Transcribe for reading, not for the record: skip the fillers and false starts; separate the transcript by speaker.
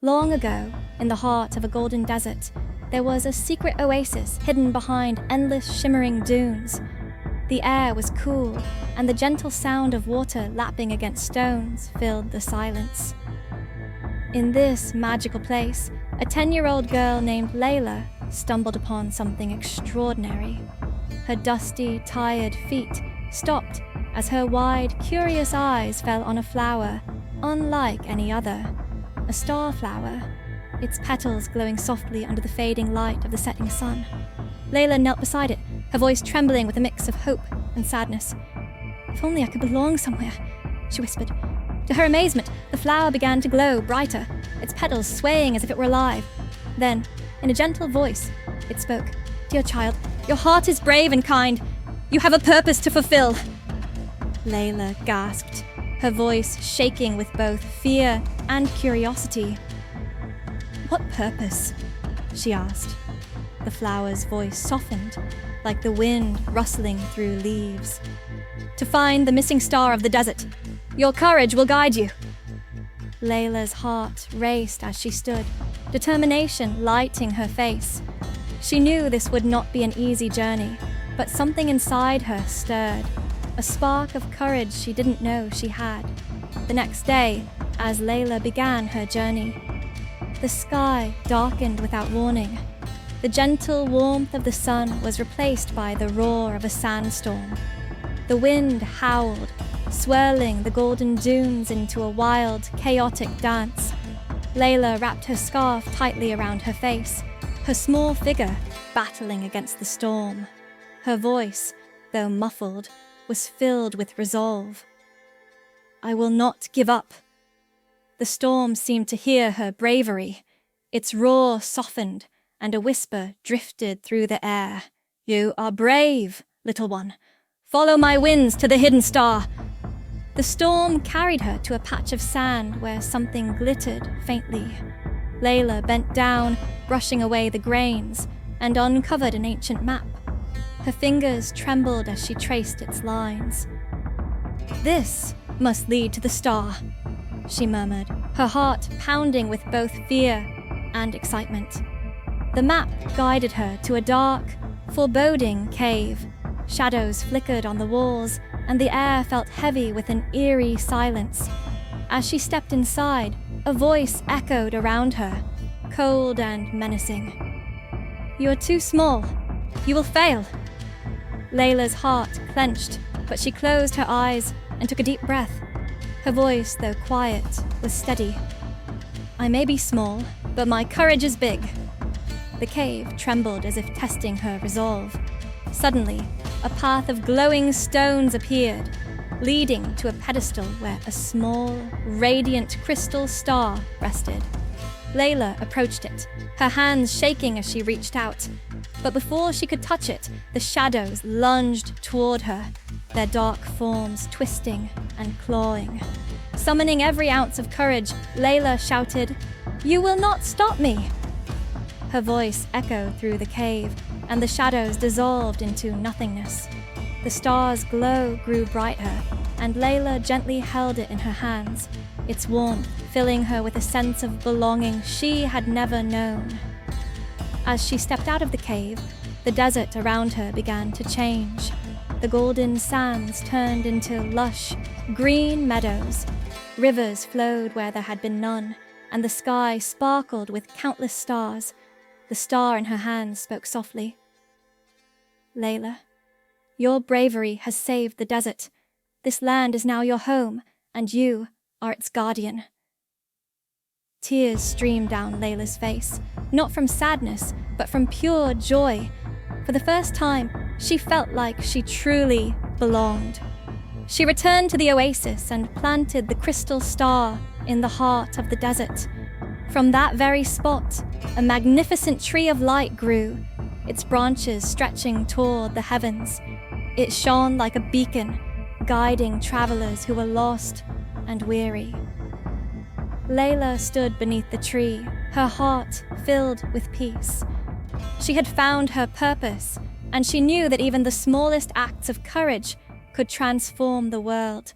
Speaker 1: Long ago, in the heart of a golden desert, there was a secret oasis hidden behind endless shimmering dunes. The air was cool, and the gentle sound of water lapping against stones filled the silence. In this magical place, a 10-year-old girl named Layla stumbled upon something extraordinary. Her dusty, tired feet stopped as her wide, curious eyes fell on a flower unlike any other. A starflower, its petals glowing softly under the fading light of the setting sun. Layla knelt beside it, her voice trembling with a mix of hope and sadness. "If only I could belong somewhere," she whispered. To her amazement, the flower began to glow brighter, its petals swaying as if it were alive. Then, in a gentle voice, it spoke. "Dear child, your heart is brave and kind. You have a purpose to fulfill." Layla gasped, her voice shaking with both fear and curiosity. "What purpose?" she asked. The flower's voice softened, like the wind rustling through leaves. "To find the missing star of the desert. Your courage will guide you." Layla's heart raced as she stood, determination lighting her face. She knew this would not be an easy journey, but something inside her stirred, a spark of courage she didn't know she had. The next day, as Layla began her journey, the sky darkened without warning. The gentle warmth of the sun was replaced by the roar of a sandstorm. The wind howled, swirling the golden dunes into a wild, chaotic dance. Layla wrapped her scarf tightly around her face, her small figure battling against the storm. Her voice, though muffled, was filled with resolve. "I will not give up." The storm seemed to hear her bravery. Its roar softened, and a whisper drifted through the air. "You are brave, little one. Follow my winds to the hidden star." The storm carried her to a patch of sand where something glittered faintly. Layla bent down, brushing away the grains, and uncovered an ancient map. Her fingers trembled as she traced its lines. "This must lead to the star," she murmured, her heart pounding with both fear and excitement. The map guided her to a dark, foreboding cave. Shadows flickered on the walls, and the air felt heavy with an eerie silence. As she stepped inside, a voice echoed around her, cold and menacing. "You are too small. You will fail." Layla's heart clenched, but she closed her eyes and took a deep breath. Her voice, though quiet, was steady. "I may be small, but my courage is big." The cave trembled as if testing her resolve. Suddenly, a path of glowing stones appeared, leading to a pedestal where a small, radiant crystal star rested. Layla approached it, her hands shaking as she reached out. But before she could touch it, the shadows lunged toward her, their dark forms twisting and clawing. Summoning every ounce of courage, Layla shouted, "You will not stop me!" Her voice echoed through the cave, and the shadows dissolved into nothingness. The star's glow grew brighter, and Layla gently held it in her hands, its warmth filling her with a sense of belonging she had never known. As she stepped out of the cave, the desert around her began to change. The golden sands turned into lush, green meadows. Rivers flowed where there had been none, and the sky sparkled with countless stars. The star in her hand spoke softly. "Layla, your bravery has saved the desert. This land is now your home, and you are its guardian." Tears streamed down Layla's face, not from sadness, but from pure joy. For the first time, she felt like she truly belonged. She returned to the oasis and planted the crystal star in the heart of the desert. From that very spot, a magnificent tree of light grew, its branches stretching toward the heavens. It shone like a beacon, guiding travelers who were lost and weary. Layla stood beneath the tree, her heart filled with peace. She had found her purpose, and she knew that even the smallest acts of courage could transform the world.